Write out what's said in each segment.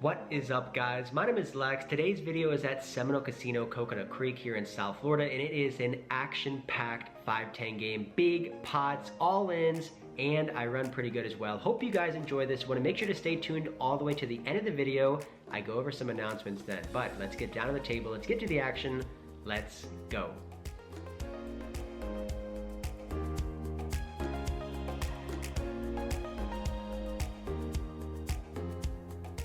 What is up, guys? My name is Lex. Today's video is at Seminole Casino, Coconut Creek here in South Florida, and it is an action-packed 5-10 game, big pots, all-ins, and I run pretty good as well. Hope you guys enjoy this. Want to make sure to stay tuned all the way to the end of the video. I go over some announcements then, but let's get down to the table. Let's get to the action. Let's go.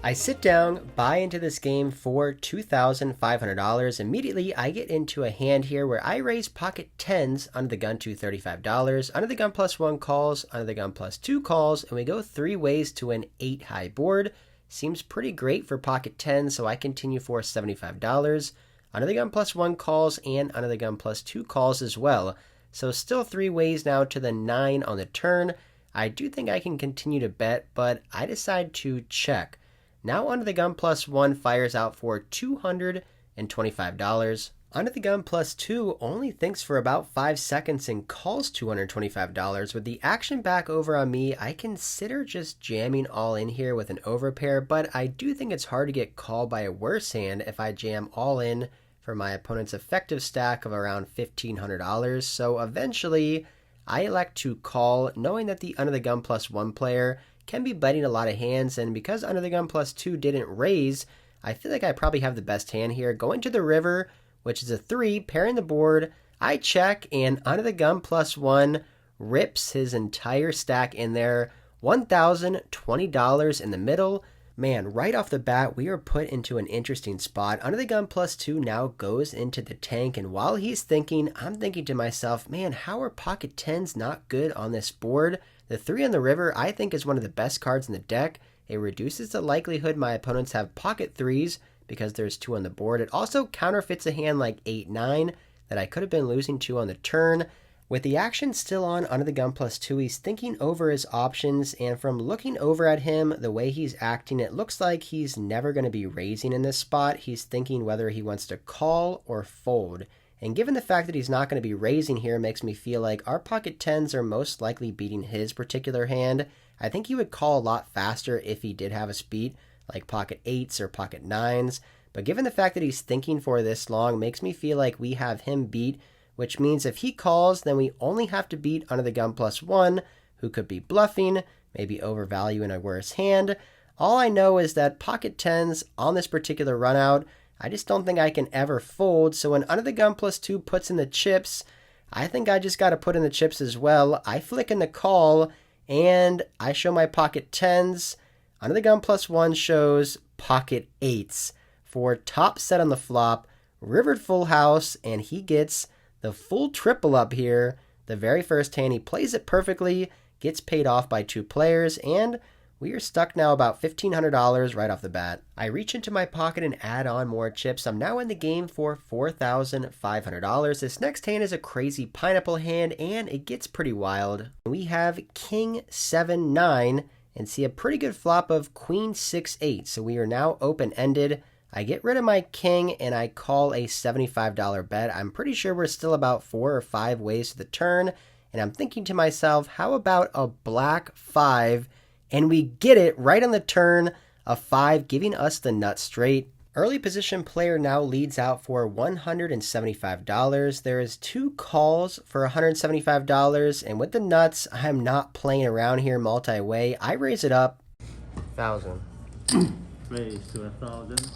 I sit down, buy into this game for $2,500. Immediately, I get into a hand here where I raise pocket tens under the gun to $35. Under the gun plus one calls, under the gun plus two calls, and we go three ways to an 8-high board. Seems pretty great for pocket tens, so I continue for $75. Under the gun plus one calls and under the gun plus two calls as well. So still three ways now to the 9 on the turn. I do think I can continue to bet, but I decide to check. Now under the gun plus one fires out for $225. Under the gun plus two only thinks for about 5 seconds and calls $225. With the action back over on me, I consider just jamming all in here with an overpair, but I do think it's hard to get called by a worse hand if I jam all in for my opponent's effective stack of around $1,500. So eventually, I elect to call, knowing that the under the gun plus one player can be betting a lot of hands, and because under the gun plus two didn't raise, I feel like I probably have the best hand here. Going to the river, which is a 3, pairing the board, I check, and under the gun plus one rips his entire stack in there. $1,020 in the middle. Man, right off the bat, we are put into an interesting spot. Under the gun plus two now goes into the tank, and while he's thinking, I'm thinking to myself, man, how are pocket tens not good on this board? The 3 on the river, I think, is one of the best cards in the deck. It reduces the likelihood my opponents have pocket 3s because there's 2 on the board. It also counterfeits a hand like 8-9 that I could have been losing to on the turn. With the action still on under the gun plus 2, he's thinking over his options, and from looking over at him, the way he's acting, it looks like he's never going to be raising in this spot. He's thinking whether he wants to call or fold. And given the fact that he's not going to be raising here makes me feel like our pocket tens are most likely beating his particular hand. I think he would call a lot faster if he did have a speed, like pocket 8s or pocket 9s. But given the fact that he's thinking for this long makes me feel like we have him beat, which means if he calls, then we only have to beat under the gun plus one, who could be bluffing, maybe overvaluing a worse hand. All I know is that pocket tens on this particular run out, I just don't think I can ever fold, so when under the gun plus two puts in the chips, I think I just got to put in the chips as well. I flick in the call, and I show my pocket tens. Under the gun plus one shows pocket 8s for top set on the flop, rivered full house, and he gets the full triple up here. The very first hand, he plays it perfectly, gets paid off by 2 players, and we are stuck now about $1,500 right off the bat. I reach into my pocket and add on more chips. I'm now in the game for $4,500. This next hand is a crazy pineapple hand, and it gets pretty wild. We have King 7-9 and see a pretty good flop of Queen 6-8. So we are now open-ended. I get rid of my king and I call a $75 bet. I'm pretty sure we're still about 4 or 5 ways to the turn. And I'm thinking to myself, how about a black 5? And we get it right on the turn, a 5, giving us the nut straight. Early position player now leads out for $175. There is 2 calls for $175, and with the nuts, I'm not playing around here multi-way. I raise it up. 1,000. Raise to 1,000.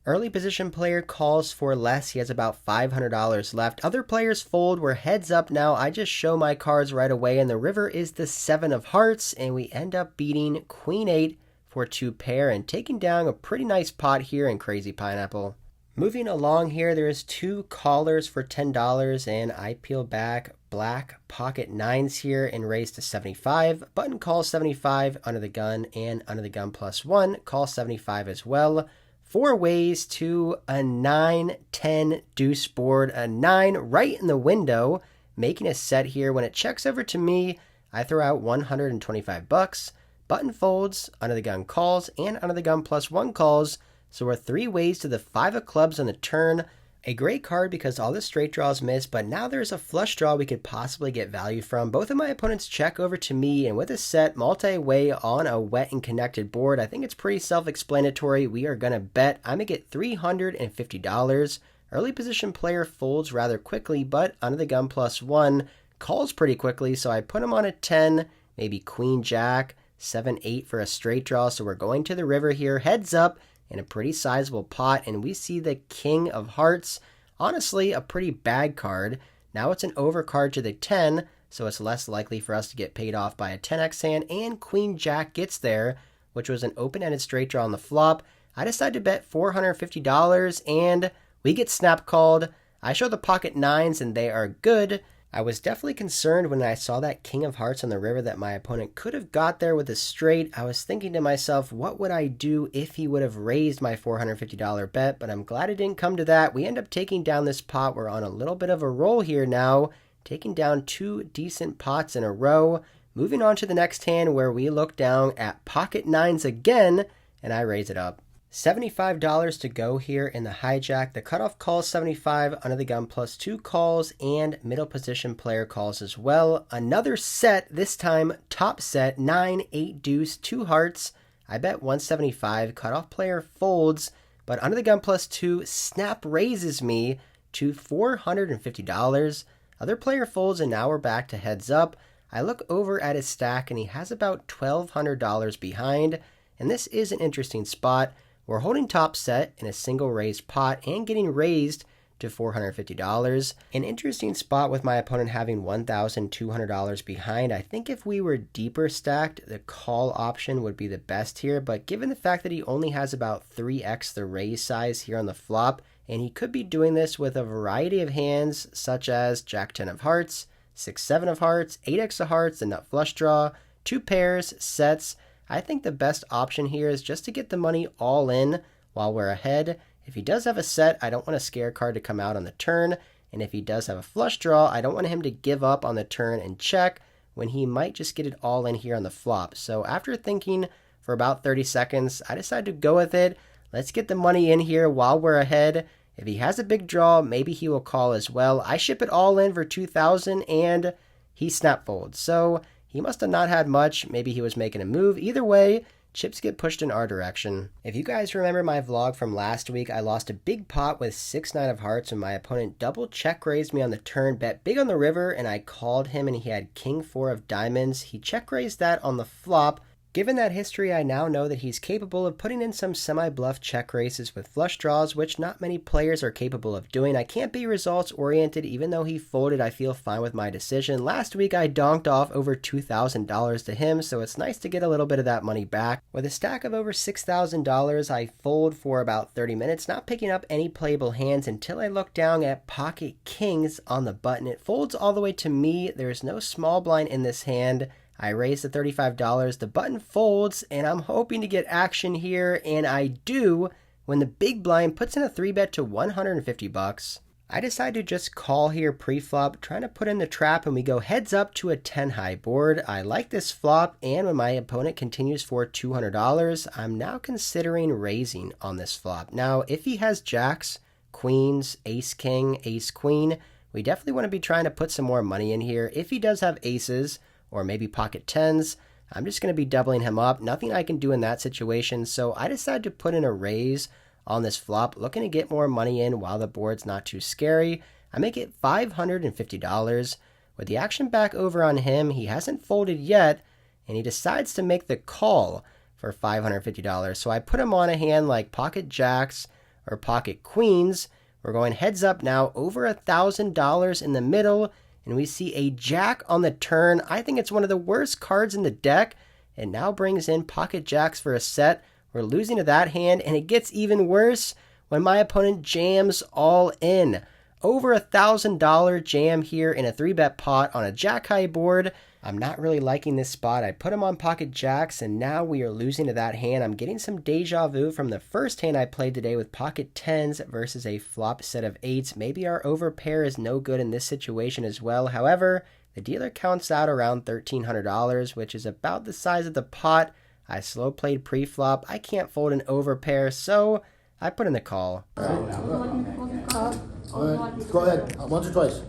Early position player calls for less. He has about $500 left. Other players fold. We're heads up now. I just show my cards right away, and the river is the 7 of hearts, and we end up beating Queen 8 for 2 pair and taking down a pretty nice pot here in Crazy Pineapple. Moving along here, there's 2 callers for $10, and I peel back black pocket 9s here and raise to 75. Button calls 75 under the gun, and under the gun plus 1 calls 75 as well. 4 ways to a 9-10 deuce board, a 9 right in the window, making a set here. When it checks over to me, I throw out $125. Button folds, under the gun calls, and under the gun plus 1 calls. So we're 3 ways to the 5 of clubs on the turn. A great card because all the straight draws miss, but now there's a flush draw we could possibly get value from. Both of my opponents check over to me, and with a set multi-way on a wet and connected board, I think it's pretty self-explanatory. We are going to bet. I'm going to get $350. Early position player folds rather quickly, but under the gun +1 calls pretty quickly, so I put him on a 10, maybe queen jack, 7-8 for a straight draw. So we're going to the river here, heads up, in a pretty sizable pot, and we see the king of hearts. Honestly, a pretty bad card. Now it's an overcard to the 10, so it's less likely for us to get paid off by a 10x hand, and queen jack gets there, which was an open-ended straight draw on the flop. I decided to bet $450, and we get snap called. I show the pocket nines, and they are good. I was definitely concerned when I saw that king of hearts on the river that my opponent could have got there with a straight. I was thinking to myself, what would I do if he would have raised my $450 bet? But I'm glad it didn't come to that. We end up taking down this pot. We're on a little bit of a roll here now, taking down 2 decent pots in a row. Moving on to the next hand where we look down at pocket nines again, and I raise it up. $75 to go here in the hijack. The cutoff calls 75, under the gun +2 calls, and middle position player calls as well. Another set, this time top set, 9, 8 deuce, 2 hearts. I bet 175, cutoff player folds, but under the gun +2, snap raises me to $450. Other player folds, and now we're back to heads up. I look over at his stack, and he has about $1,200 behind, and this is an interesting spot. We're holding top set in a single raised pot and getting raised to $450. An interesting spot with my opponent having $1,200 behind. I think if we were deeper stacked, the call option would be the best here, but given the fact that he only has about 3x the raise size here on the flop, and he could be doing this with a variety of hands such as Jack 10 of hearts, 6-7 of hearts, 8x of hearts, the nut flush draw, 2 pairs, sets, I think the best option here is just to get the money all in while we're ahead. If he does have a set, I don't want a scare card to come out on the turn. And if he does have a flush draw, I don't want him to give up on the turn and check when he might just get it all in here on the flop. So after thinking for about 30 seconds, I decided to go with it. Let's get the money in here while we're ahead. If he has a big draw, maybe he will call as well. I ship it all in for $2,000 and he snap folds. So he must have not had much. Maybe he was making a move. Either way, chips get pushed in our direction. If you guys remember my vlog from last week, I lost a big pot with 6-9 of hearts when my opponent double check raised me on the turn, bet big on the river, and I called him and he had king 4 of diamonds. He check raised that on the flop. Given that history, I now know that he's capable of putting in some semi-bluff check raises with flush draws, which not many players are capable of doing. I can't be results-oriented. Even though he folded, I feel fine with my decision. Last week, I donked off over $2,000 to him, so it's nice to get a little bit of that money back. With a stack of over $6,000, I fold for about 30 minutes, not picking up any playable hands until I look down at pocket kings on the button. It folds all the way to me. There's no small blind in this hand. I raise the $35, the button folds, and I'm hoping to get action here, and I do when the big blind puts in a 3-bet to $150. I decide to just call here pre-flop, trying to put in the trap, and we go heads up to a 10-high board. I like this flop, and when my opponent continues for $200, I'm now considering raising on this flop. Now, if he has jacks, queens, ace-king, ace-queen, we definitely want to be trying to put some more money in here. If he does have aces, or maybe pocket tens, I'm just going to be doubling him up. Nothing I can do in that situation, so I decided to put in a raise on this flop, looking to get more money in while the board's not too scary. I make it $550. With the action back over on him, he hasn't folded yet, and he decides to make the call for $550. So I put him on a hand like pocket jacks or pocket queens. We're going heads up now, over $1,000 in the middle, and we see a jack on the turn. I think it's one of the worst cards in the deck. It now brings in pocket jacks for a set. We're losing to that hand, and it gets even worse when my opponent jams all in. Over $1,000 jam here in a 3-bet pot on a jack high board. I'm not really liking this spot. I put him on pocket jacks, and now we are losing to that hand. I'm getting some deja vu from the first hand I played today with pocket tens versus a flop set of eights. Maybe our overpair is no good in this situation as well. However, the dealer counts out around $1,300, which is about the size of the pot. I slow played pre-flop. I can't fold an overpair, so I put in the call. Call. Go ahead. Once or twice?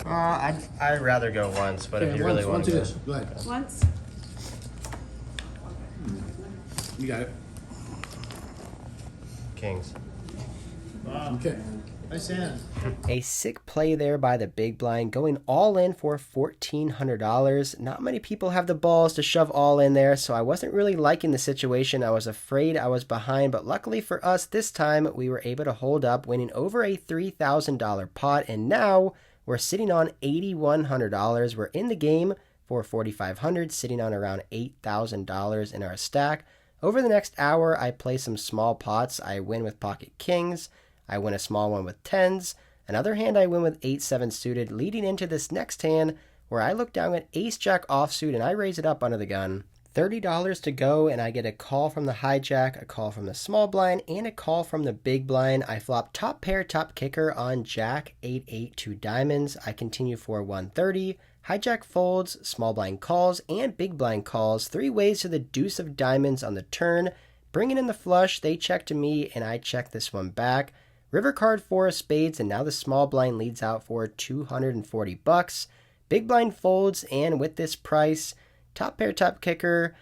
I'd rather go once, but if you really want to. Go ahead. Once. You got it. Kings. Wow. Okay. Nice hand. A sick play there by the big blind, going all in for $1,400. Not many people have the balls to shove all in there, so I wasn't really liking the situation. I was afraid I was behind, but luckily for us, this time we were able to hold up, winning over a $3,000 pot, and now we're sitting on $8,100. We're in the game for $4,500, sitting on around $8,000 in our stack. Over the next hour, I play some small pots. I win with pocket kings. I win a small one with tens. Another hand I win with 8-7 suited, leading into this next hand where I look down at ace-jack offsuit and I raise it up under the gun. $30 to go, and I get a call from the hijack, a call from the small blind, and a call from the big blind. I flop top pair, top kicker on jack, 8-8, 2 diamonds. I continue for 130. Hijack folds, small blind calls, and big blind calls. 3 ways to the deuce of diamonds on the turn. Bringing in the flush, they check to me, and I check this one back. River card 4 of spades, and now the small blind leads out for $240. Big blind folds, and with this price, top pair, top kicker,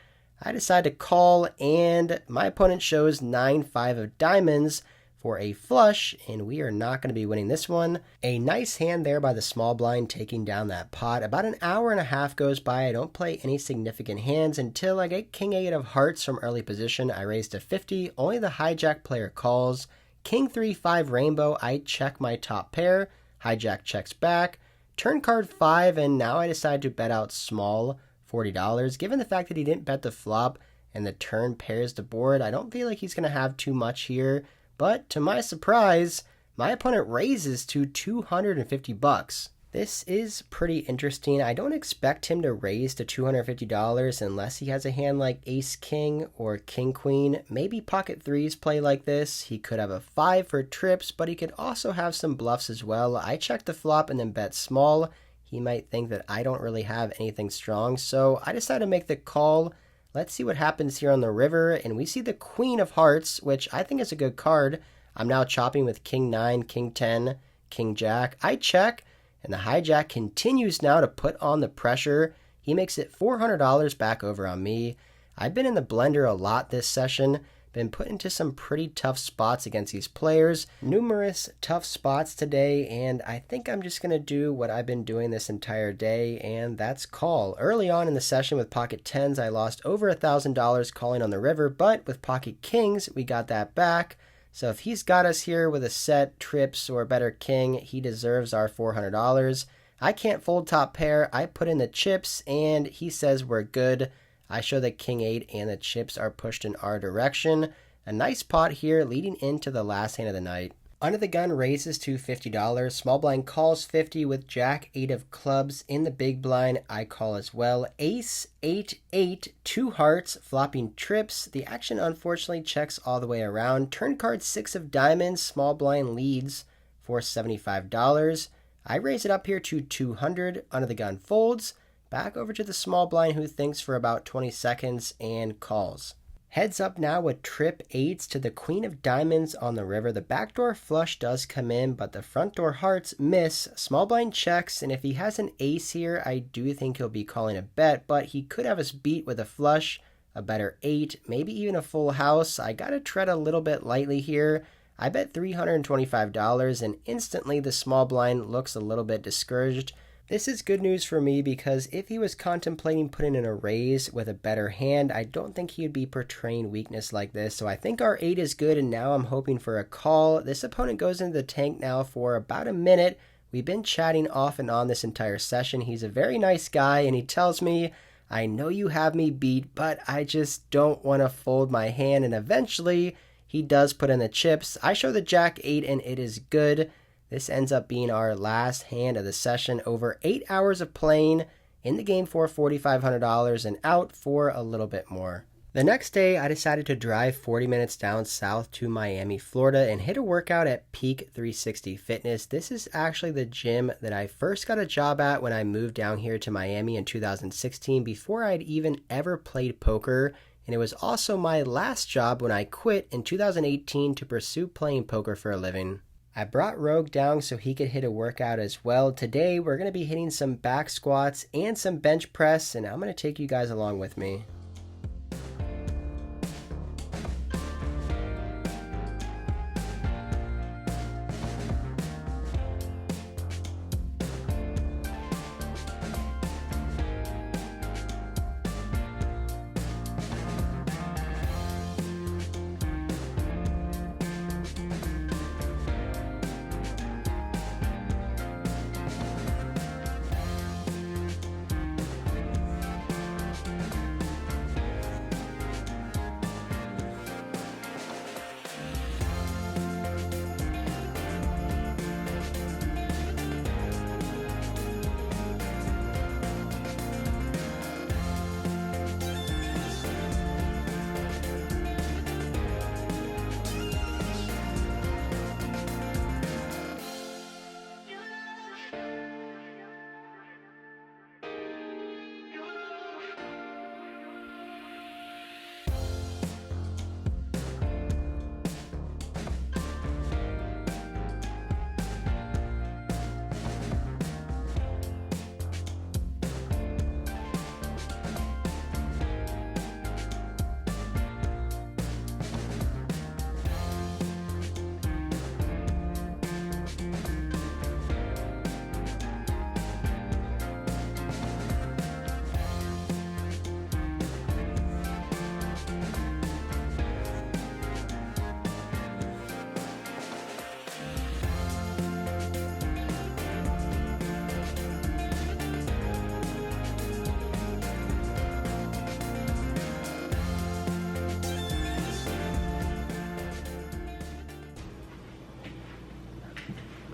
I decide to call, and my opponent shows 9-5 of diamonds for a flush, and we are not going to be winning this one. A nice hand there by the small blind taking down that pot. About an hour and a half goes by. I don't play any significant hands until I get king 8 of hearts from early position. I raise to 50. Only the hijack player calls. King 3-5 rainbow, I check my top pair. Hijack checks back. Turn card 5, and now I decide to bet out small, $40. Given the fact that he didn't bet the flop and the turn pairs the board, I don't feel like he's going to have too much here. But to my surprise, my opponent raises to $250. This is pretty interesting. I don't expect him to raise to $250 unless he has a hand like ace-king or king-queen. Maybe pocket threes play like this. He could have a 5 for trips, but he could also have some bluffs as well. I check the flop and then bet small. He might think that I don't really have anything strong, so I decide to make the call. Let's see what happens here on the river, and we see the queen of hearts, which I think is a good card. I'm now chopping with king 9, king 10, king jack. I check. And the hijack continues now to put on the pressure. He makes it $400 back over on me. I've been in the blender a lot this session. Been put into some pretty tough spots against these players. Numerous tough spots today, and I think I'm just going to do what I've been doing this entire day, and that's call. Early on in the session with pocket tens, I lost over $1,000 calling on the river, but with pocket kings, we got that back. So if he's got us here with a set, trips, or a better king, he deserves our $400. I can't fold top pair. I put in the chips, and he says we're good. I show that king 8 and the chips are pushed in our direction. A nice pot here leading into the last hand of the night. Under the gun raises to $50. Small blind calls 50 with jack 8 of clubs. In the big blind, I call as well. Ace 8-8, 2 hearts, flopping trips. The action unfortunately checks all the way around. Turn card 6 of diamonds. Small blind leads for $75. I raise it up here to $200. Under the gun folds. Back over to the small blind who thinks for about 20 seconds and calls. Heads up now with trip 8s to the queen of diamonds on the river. The backdoor flush does come in, but the front door hearts miss. Small blind checks, and if he has an ace here, I do think he'll be calling a bet, but he could have us beat with a flush, a better 8, maybe even a full house. I gotta tread a little bit lightly here. I bet $325, and instantly the small blind looks a little bit discouraged. This is good news for me because if he was contemplating putting in a raise with a better hand, I don't think he would be portraying weakness like this. So I think our 8 is good, and now I'm hoping for a call. This opponent goes into the tank now for about a minute. We've been chatting off and on this entire session. He's a very nice guy, and he tells me, I know you have me beat, but I just don't want to fold my hand. And eventually, he does put in the chips. I show the jack 8, and it is good. This ends up being our last hand of the session. Over 8 hours of playing, in the game for $4,500 and out for a little bit more. The next day, I decided to drive 40 minutes down south to Miami, Florida and hit a workout at Peak 360 Fitness. This is actually the gym that I first got a job at when I moved down here to Miami in 2016 before I'd even ever played poker. And it was also my last job when I quit in 2018 to pursue playing poker for a living. I brought Rogue down so he could hit a workout as well. Today, we're going to be hitting some back squats and some bench press, and I'm going to take you guys along with me.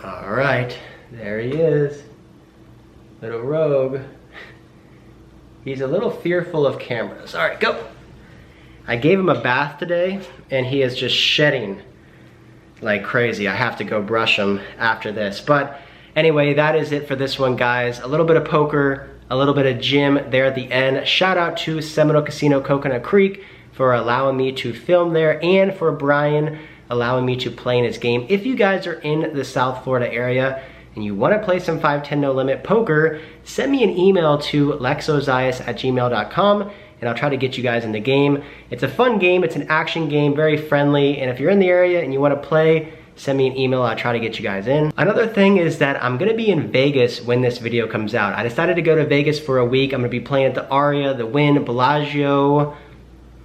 All right, there he is, little Rogue. He's a little fearful of cameras. All right, go. I gave him a bath today and he is just shedding like crazy. I have to go brush him after this. But anyway, that is it for this one, guys. A little bit of poker, a little bit of gym there at the end. Shout out to Seminole Casino Coconut Creek for allowing me to film there, and for Brian allowing me to play in his game. If you guys are in the South Florida area and you want to play some 5-10 no limit poker, send me an email to lexozias@gmail.com and I'll try to get you guys in the game. It's a fun game, it's an action game, very friendly, and if you're in the area and you want to play, send me an email, I'll try to get you guys in. Another thing is that I'm gonna be in Vegas when this video comes out. I decided to go to Vegas for a week. I'm gonna be playing at the Aria, the Wynn, Bellagio,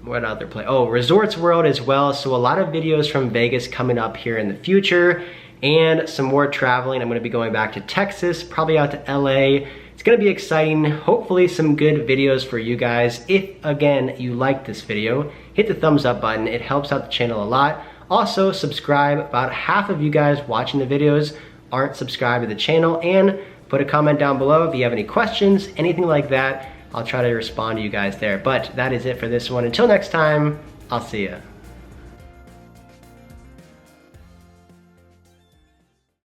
what other play? Oh, Resorts World as well. So a lot of videos from Vegas coming up here in the future, and some more traveling. I'm gonna be going back to Texas, probably out to LA. It's gonna be exciting. Hopefully some good videos for you guys. If, again, you like this video, hit the thumbs up button. It helps out the channel a lot. Also, subscribe. About half of you guys watching the videos aren't subscribed to the channel, and put a comment down below if you have any questions, anything like that. I'll try to respond to you guys there. But that is it for this one. Until next time, I'll see ya.